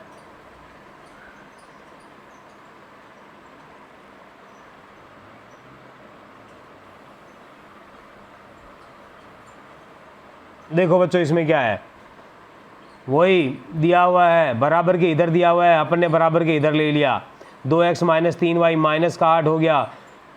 देखो बच्चों इसमें क्या है, वही दिया हुआ है, बराबर के इधर दिया हुआ है, अपन ने बराबर के इधर ले लिया, 2x - 3y माइनस का 8 हो गया,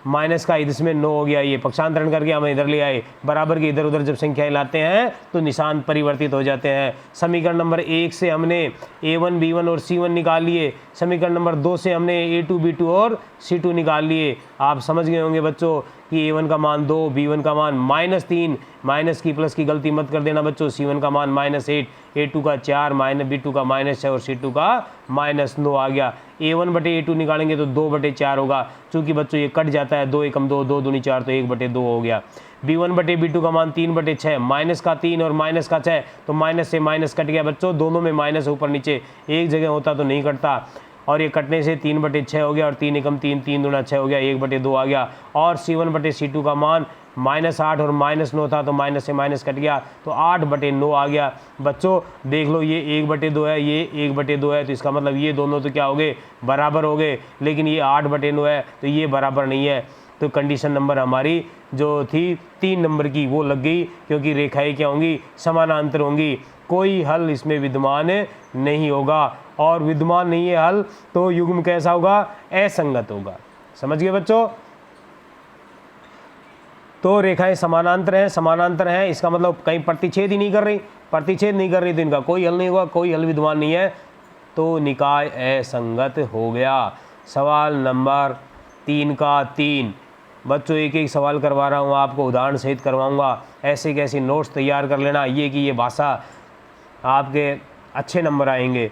माइनस का इसमें 9 हो गया, ये पक्षांतरण करके हम इधर ले आए। बराबर के इधर उधर जब संख्याएं लाते हैं तो निशान परिवर्तित हो जाते हैं। समीकरण नंबर 1 से हमने A1 B1 और C1 निकाल लिए, समीकरण नंबर 2 से हमने A2 B2 और C2 निकाल लिए। आप समझ गए होंगे बच्चों कि A1 का मान 2, B1 का मान -3, माइनस की प्लस की गलती मत कर देना बच्चों, C1 का मान -8, A2 का 4, B2 का -6 और C2 का -9 आ गया। A1/A2 निकालेंगे तो 2/4 होगा, चूँकि बच्चों ये कट जाता है, 2 एकम 2, 2 दूनी 4, तो 1/2 हो गया। B1/B2 का मान 3/6, माइनस का 3 और माइनस का 6, तो माइनस से माइनस कट गया बच्चों, दोनों में माइनस ऊपर नीचे, एक जगह होता तो नहीं कटता, और ये कटने से 3/6 हो गया, और 3 एकम 3, 3 दूना 6 हो गया, 1/2 आ गया। और C1/C2 का मान -8 और -9 था, तो माइनस से माइनस कट गया, तो 8/9 आ गया। बच्चों देख लो, ये 1/2 है, ये 1/2 है, तो इसका मतलब ये दोनों तो क्या हो गए, बराबर हो गए, लेकिन ये 8/9 है तो ये बराबर नहीं है। तो कंडीशन नंबर हमारी जो थी 3 नंबर की वो लग गई, क्योंकि रेखाएं क्या होंगी, समानांतर होंगी, कोई हल इसमें विद्यमान नहीं होगा, और विद्यमान नहीं है हल तो युग्म कैसा होगा, असंगत होगा। समझ गए बच्चों। तो रेखाएं समानांतर हैं, इसका मतलब कहीं प्रतिच्छेद ही नहीं कर रही, प्रतिच्छेद नहीं कर रही तो इनका कोई हल नहीं होगा, कोई हल विद्यमान नहीं है, तो निकाय असंगत हो गया। सवाल नंबर 3 का 3। बच्चों एक एक सवाल करवा रहा हूँ, आपको उदाहरण सहित करवाऊँगा, ऐसे कैसे नोट्स तैयार कर लेना, ये कि ये भाषा आपके अच्छे नंबर आएंगे।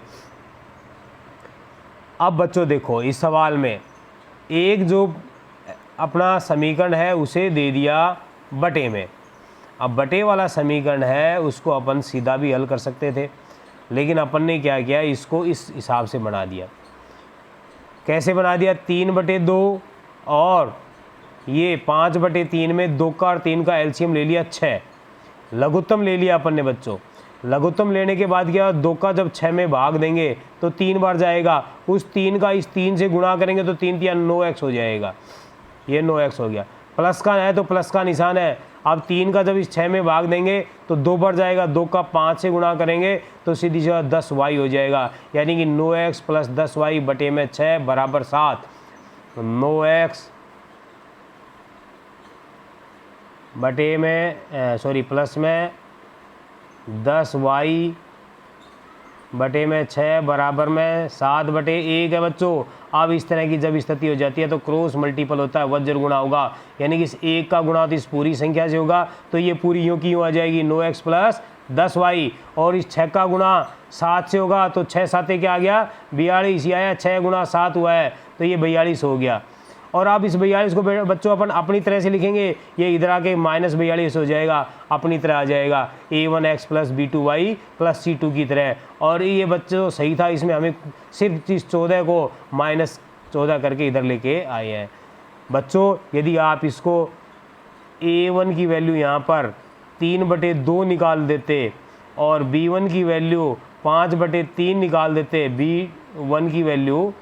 अब बच्चों देखो, इस सवाल में एक जो अपना समीकरण है उसे दे दिया बटे में। अब बटे वाला समीकरण है उसको अपन सीधा भी हल कर सकते थे, लेकिन अपन ने क्या किया, इसको इस हिसाब से बना दिया। कैसे बना दिया, 3/2 और ये 5/3 में 2 का और 3 का एलसीएम ले लिया 6, लघुत्तम ले लिया अपन ने बच्चों। लघुत्तम लेने के बाद क्या, 2 का जब 6 में भाग देंगे तो 3 बार जाएगा, उस 3 का इस 3 से गुणा करेंगे तो 3 3 9x हो जाएगा, ये 9x हो गया। प्लस का है तो प्लस का निशान है, अब 3 का जब इस 6 में भाग देंगे तो 2 बार जाएगा, 2 का 5 से गुणा करेंगे तो सीधी सी 10y हो जाएगा, यानी कि 9x + 10y बटे में 6 बराबर 7। तो 9x बटे में प्लस में 10y बटे में 6 बराबर में 7/1 है बच्चों। अब इस तरह की जब स्थिति हो जाती है तो क्रॉस मल्टीपल होता है, वज्र गुणा होगा, यानी कि इस 1 का गुणा तो इस पूरी संख्या से होगा, तो ये पूरी यूँ की यूँ आ जाएगी 9x + 10y, और इस 6 का गुणा 7 से होगा, तो 6 7 क्या आ गया, 42 ही आया, 6 × 7 हुआ है, तो ये 42 हो गया। और अब इस 42 को बच्चों अपन अपनी तरह से लिखेंगे, ये इधर आके -42 हो जाएगा, अपनी तरह आ जाएगा A1x + B2y + C2 की तरह। और ये बच्चों सही था, इसमें हमें सिर्फ इस 14 को -14 करके इधर लेके आए हैं। बच्चों यदि आप इसको A1 की वैल्यू यहाँ पर 3/2 निकाल देते और B1 की वैल्यू 5/3 निकाल देते, B1 की वैल्यू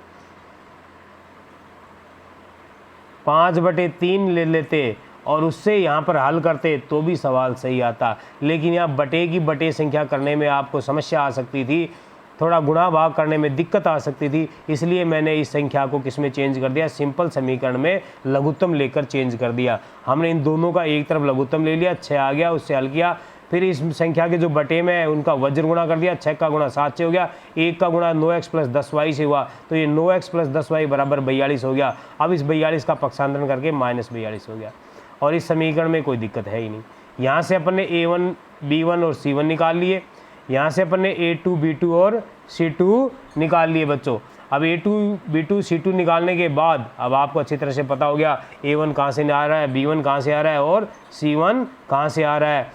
5/3 ले लेते और उससे यहाँ पर हल करते तो भी सवाल सही आता, लेकिन यहाँ बटे की बटे संख्या करने में आपको समस्या आ सकती थी। थोड़ा गुणा भाग करने में दिक्कत आ सकती थी, इसलिए मैंने इस संख्या को किस में चेंज कर दिया, सिंपल समीकरण में लघुत्तम लेकर चेंज कर दिया। हमने इन दोनों का एक तरफ लघुत्तम ले लिया, 6 आ गया, उससे हल किया, फिर इस संख्या के जो बटे में है उनका वज्र गुणा कर दिया, 6 का गुणा 7 से हो गया, 1 का गुणा 9x प्लस 10y से हुआ, तो ये 9x प्लस 10y बराबर 42 हो गया। अब इस 42 का पक्षांतरण करके -42 हो गया, और इस समीकरण में कोई दिक्कत है ही नहीं। यहाँ से अपन ने a1 b1 और c1 निकाल लिए, यहाँ से अपन ने a2 b2 और c2 निकाल लिए बच्चों। अब a2 b2 c2 निकालने के बाद अब आपको अच्छी तरह से पता हो गया a1 कहाँ से आ रहा है, b1 कहाँ से आ रहा है और c1 कहाँ से आ रहा है।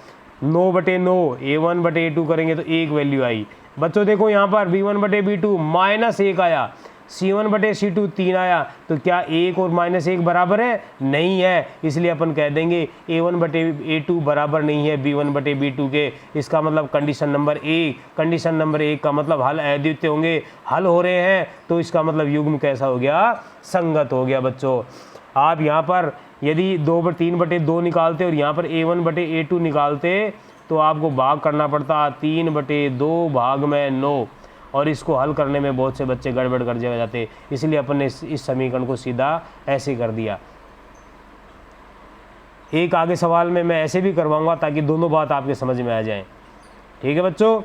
9/9 a1 बटे a2 करेंगे तो 1 वैल्यू आई बच्चों। देखो यहाँ पर b1 बटे b2 -1 आया, c1 बटे c2 3 आया, तो क्या 1 और -1 बराबर है? नहीं है, इसलिए अपन कह देंगे a1 बटे a2 बराबर नहीं है b1 बटे b2 के। इसका मतलब कंडीशन नंबर 1, कंडीशन नंबर 1 का मतलब हल अद्वितीय होंगे, हल हो रहे हैं, तो इसका मतलब युग्म कैसा हो गया? संगत हो गया बच्चों। आप यहाँ पर यदि 3/2 निकालते और यहाँ पर a1 बटे a2 निकालते तो आपको भाग करना पड़ता 3/2 भाग में 9, और इसको हल करने में बहुत से बच्चे गड़बड़ कर जाते, इसलिए अपन ने इस समीकरण को सीधा ऐसे कर दिया। एक आगे सवाल में मैं ऐसे भी करवाऊंगा ताकि दोनों बात आपके समझ में आ जाए। ठीक है बच्चों,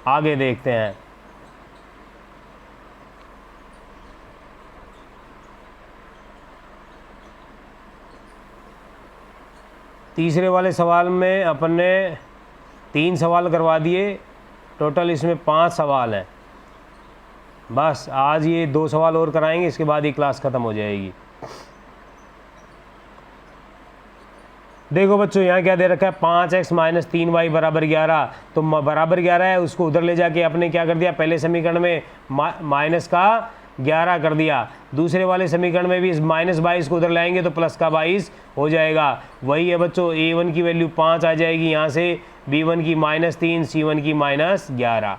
आगे देखते हैं। तीसरे वाले सवाल में अपन ने 3 सवाल करवा दिए, टोटल इसमें 5 सवाल हैं। बस आज ये 2 सवाल और कराएंगे, इसके बाद ये क्लास ख़त्म हो जाएगी। देखो बच्चों यहाँ क्या दे रखा है, 5x - 3y बराबर 11, तो बराबर 11 है, उसको उधर ले जाके आपने क्या कर दिया, पहले समीकरण में माइनस का 11 कर दिया, दूसरे वाले समीकरण में भी इस -22 को उधर लाएंगे तो प्लस का 22 हो जाएगा। वही है बच्चों, a1 की वैल्यू 5 आ जाएगी यहाँ से, b1 की -3, c1 की -11,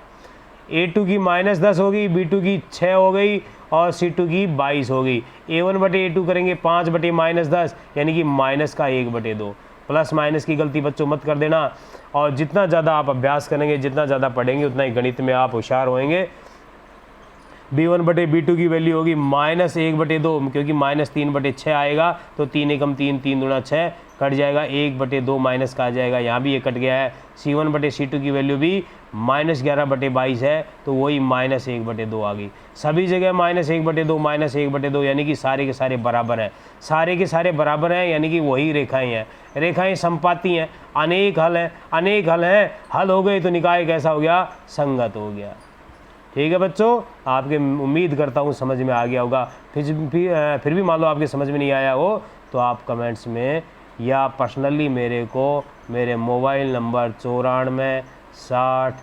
a2 की -10 होगी, b2 की 6 हो गई और c2 की 22 हो गई। a1 बटे a2 करेंगे 5 बटे -10 यानी कि -1/2। प्लस माइनस की गलती बच्चों मत कर देना, और जितना ज़्यादा आप अभ्यास करेंगे, जितना ज़्यादा पढ़ेंगे, उतना ही गणित में आप होशियार होएंगे। b1 बटे b2 की वैल्यू होगी -1/2, क्योंकि -3/6 आएगा तो 3 एकम 3, 3 दूना 6 कट जाएगा, 1/2 माइनस का आ जाएगा, यहाँ भी ये कट गया है। c1 बटे c2 की वैल्यू भी -11/22 है, तो वही -1/2 आ गई। सभी जगह -1/2 -1/2 यानी कि सारे के सारे बराबर हैं, सारे के सारे बराबर हैं यानी कि वही रेखाएं हैं, रेखाएं समपाती हैं, अनेक हल हैं, अनेक हल हैं, हल हो गए तो निकाय कैसा हो गया? संगत हो गया। ठीक है बच्चों, आपके उम्मीद करता हूँ समझ में आ गया होगा। फिर भी मान लो आपके समझ में नहीं आया हो तो आप कमेंट्स में या पर्सनली मेरे को मेरे मोबाइल नंबर 94 60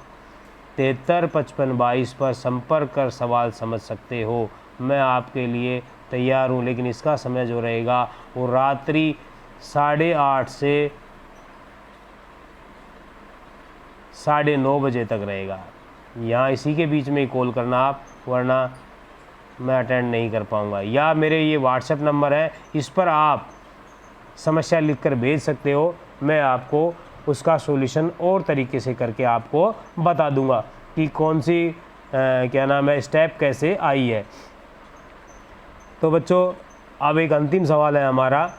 73 55 22 पर संपर्क कर सवाल समझ सकते हो। मैं आपके लिए तैयार हूँ, लेकिन इसका समय जो रहेगा वो रात्रि 8:30 से 9:30 बजे तक रहेगा। यहाँ इसी के बीच में ही कॉल करना आप, वरना मैं अटेंड नहीं कर पाऊँगा। या मेरे ये व्हाट्सएप नंबर है, इस पर आप समस्या लिखकर भेज सकते हो, मैं आपको उसका सॉल्यूशन और तरीके से करके आपको बता दूंगा कि कौन सी क्या नाम है स्टेप कैसे आई है। तो बच्चों अब एक अंतिम सवाल है हमारा,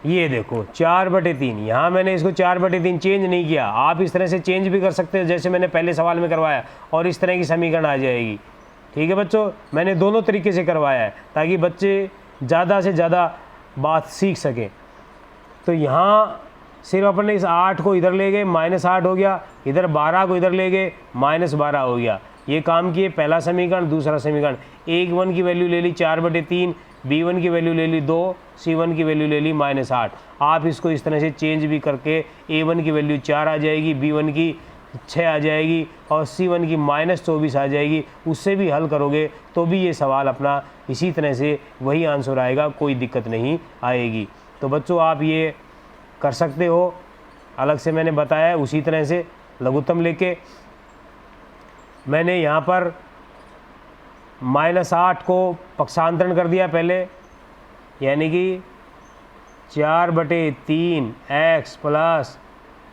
ये देखो 4/3। यहाँ मैंने इसको 4/3 चेंज नहीं किया, आप इस तरह से चेंज भी कर सकते हो जैसे मैंने पहले सवाल में करवाया, और इस तरह की समीकरण आ जाएगी। ठीक है बच्चों, मैंने दोनों तरीके से करवाया है ताकि बच्चे ज़्यादा से ज़्यादा बात सीख सकें। तो यहाँ सिर्फ अपन ने इस 8 को इधर ले गए, -8 हो गया, इधर 12 को इधर ले गए, -12 हो गया। ये काम किए, पहला समीकरण। दूसरा समीकरण, a1 की वैल्यू ले ली 4/3, b1 की वैल्यू ले ली 2, c1 की वैल्यू ले ली -8। आप इसको इस तरह से चेंज भी करके a1 की वैल्यू 4 आ जाएगी, b1 की 6 आ जाएगी और c1 की -24 आ जाएगी। उससे भी हल करोगे तो भी ये सवाल अपना इसी तरह से वही आंसर आएगा, कोई दिक्कत नहीं आएगी। तो बच्चों आप ये कर सकते हो, अलग से मैंने बताया है उसी तरह से लघुत्तम लेके। मैंने यहाँ पर -8 को पक्षांतरण कर दिया पहले, यानी कि 4/3 x प्लस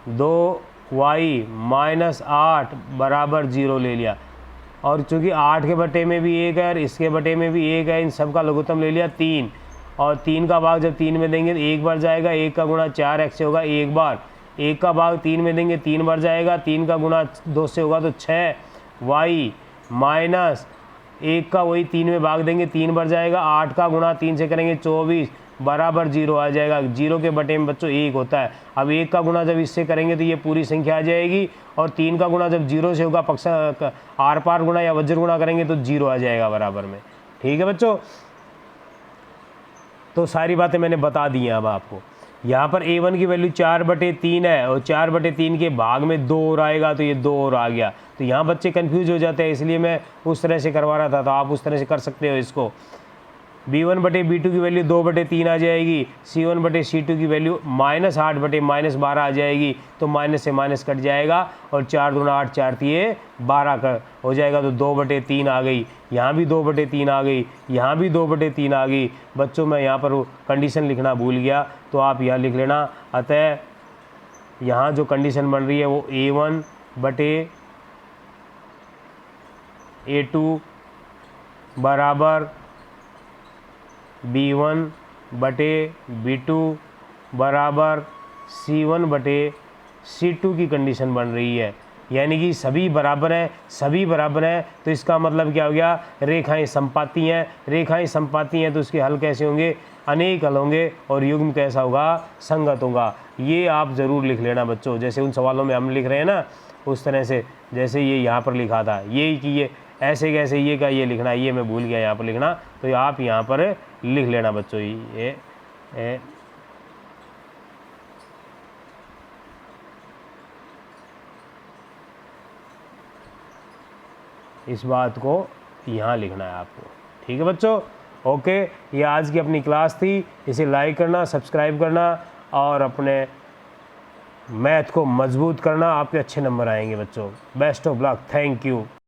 2y माइनस 8 बराबर 0 ले लिया, और चूँकि 8 के बटे में भी 1 है और इसके बटे में भी 1 है, इन सब का लघुत्तम ले लिया 3, और 3 का भाग जब 3 में देंगे तो 1 बार जाएगा, 1 का गुणा 4x से होगा 1 बार, 1 का भाग 3 में देंगे 3 बार जाएगा, 3 का गुणा 2 से होगा तो 6y माइनस 1 का वही 3 में भाग देंगे 3 बार जाएगा, 8 का गुणा 3 से करेंगे 24 बराबर 0 आ जाएगा। 0 के बटे में बच्चों 1 होता है। अब 1 का गुणा जब इससे करेंगे तो ये पूरी संख्या आ जाएगी, और 3 का गुणा जब 0 से होगा पक्ष आर पार गुणा या वज्र गुणा करेंगे तो 0 आ जाएगा बराबर में। ठीक है बच्चों, तो सारी बातें मैंने बता दी हैं। अब आपको यहाँ पर a1 की वैल्यू 4/3 है, और 4/3 के भाग में 2 और आएगा तो ये 2 और आ गया, तो यहाँ बच्चे कंफ्यूज हो जाते हैं, इसलिए मैं उस तरह से करवा रहा था, तो आप उस तरह से कर सकते हो इसको। b1/b2 की वैल्यू 2/3 आ जाएगी, c1/c2 की वैल्यू -8/-12 आ जाएगी, तो माइनस से माइनस कट जाएगा, और 4 दूना 8 4 तिये 12 का हो जाएगा, तो 2/3 आ गई, यहाँ भी 2/3 आ गई, यहाँ भी 2/3 आ गई। बच्चों मैं यहाँ पर कंडीशन लिखना भूल गया, तो आप यहाँ लिख लेना। अतः यहाँ जो कंडीशन बन रही है वो a1/a2 बराबर b1/b2 बराबर c1/c2 की कंडीशन बन रही है, यानी कि सभी बराबर हैं, सभी बराबर हैं, तो इसका मतलब क्या हो गया, रेखाएं समपाती हैं, रेखाएं समपाती हैं तो इसके हल कैसे होंगे, अनेक हल होंगे, और युग्म कैसा होगा, संगत होगा। ये आप ज़रूर लिख लेना बच्चों, जैसे उन सवालों में हम लिख रहे हैं ना, उस तरह से, जैसे ये यहाँ पर लिखा था, ये कि ये ऐसे कैसे ये का ये लिखना, ये मैं भूल गया यहाँ पर लिखना, तो आप यहाँ पर लिख लेना बच्चों। ये इस बात को यहाँ लिखना है आपको। ठीक है बच्चों, ओके। ये आज की अपनी क्लास थी, इसे लाइक करना, सब्सक्राइब करना, और अपने मैथ को मजबूत करना, आपके अच्छे नंबर आएंगे बच्चों। Best of luck, thank you.